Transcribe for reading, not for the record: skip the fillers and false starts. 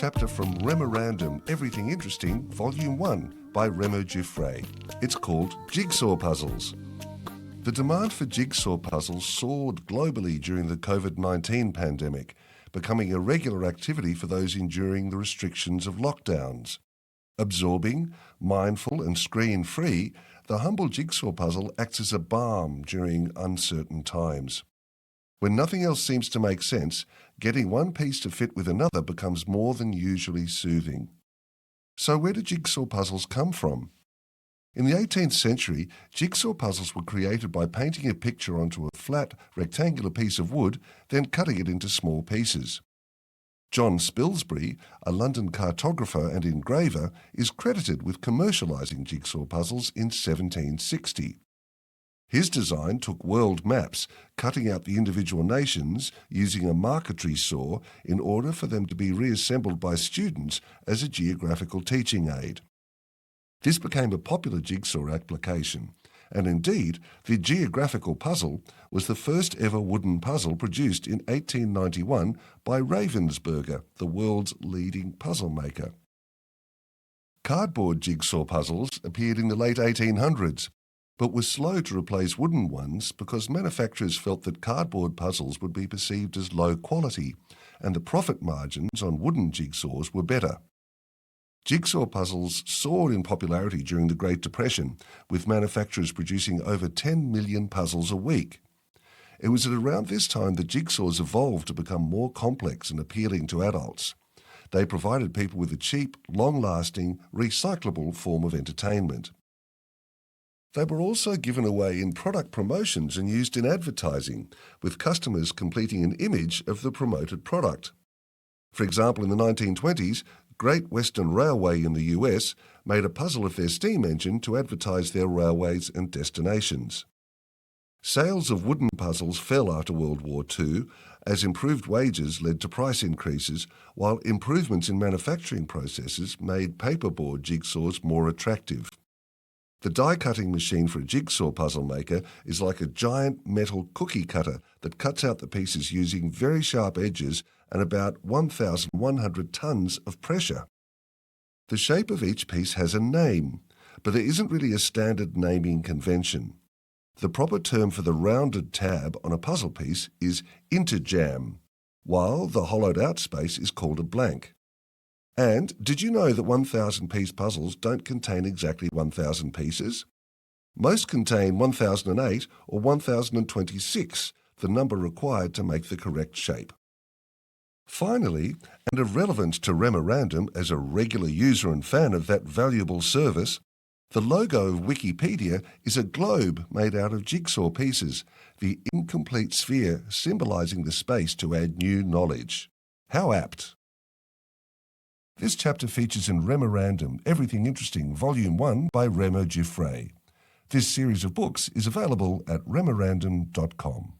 chapter from REMORANDOM Everything Interesting Volume 1 by REMO Giuffré. It's called Jigsaw Puzzles. The demand for jigsaw puzzles soared globally during the COVID-19 pandemic, becoming a regular activity for those enduring the restrictions of lockdowns. Absorbing, mindful and screen-free, the humble jigsaw puzzle acts as a balm during uncertain times. When nothing else seems to make sense, getting one piece to fit with another becomes more than usually soothing. So where did jigsaw puzzles come from? In the 18th century, jigsaw puzzles were created by painting a picture onto a flat, rectangular piece of wood, then cutting it into small pieces. John Spilsbury, a London cartographer and engraver, is credited with commercialising jigsaw puzzles in 1760. His design took world maps, cutting out the individual nations using a marquetry saw in order for them to be reassembled by students as a geographical teaching aid. This became a popular jigsaw application, and indeed, the geographical puzzle was the first ever wooden puzzle produced in 1891 by Ravensburger, the world's leading puzzle maker. Cardboard jigsaw puzzles appeared in the late 1800s, but were slow to replace wooden ones because manufacturers felt that cardboard puzzles would be perceived as low quality, and the profit margins on wooden jigsaws were better. Jigsaw puzzles soared in popularity during the Great Depression, with manufacturers producing over 10 million puzzles a week. It was at around this time that jigsaws evolved to become more complex and appealing to adults. They provided people with a cheap, long-lasting, recyclable form of entertainment. They were also given away in product promotions and used in advertising, with customers completing an image of the promoted product. For example, in the 1920s, Great Western Railway in the US made a puzzle of their steam engine to advertise their railways and destinations. Sales of wooden puzzles fell after World War II as improved wages led to price increases, while improvements in manufacturing processes made paperboard jigsaws more attractive. The die-cutting machine for a jigsaw puzzle maker is like a giant metal cookie cutter that cuts out the pieces using very sharp edges and about 1,100 tons of pressure. The shape of each piece has a name, but there isn't really a standard naming convention. The proper term for the rounded tab on a puzzle piece is interjam, while the hollowed-out space is called a blank. And did you know that 1,000-piece puzzles don't contain exactly 1,000 pieces? Most contain 1,008 or 1,026, the number required to make the correct shape. Finally, and of relevance to REMORANDOM as a regular user and fan of that valuable service, the logo of Wikipedia is a globe made out of jigsaw pieces, the incomplete sphere symbolising the space to add new knowledge. How apt! This chapter features in REMORANDOM Everything Interesting Volume 1 by REMO Giuffré. This series of books is available at remorandom.com.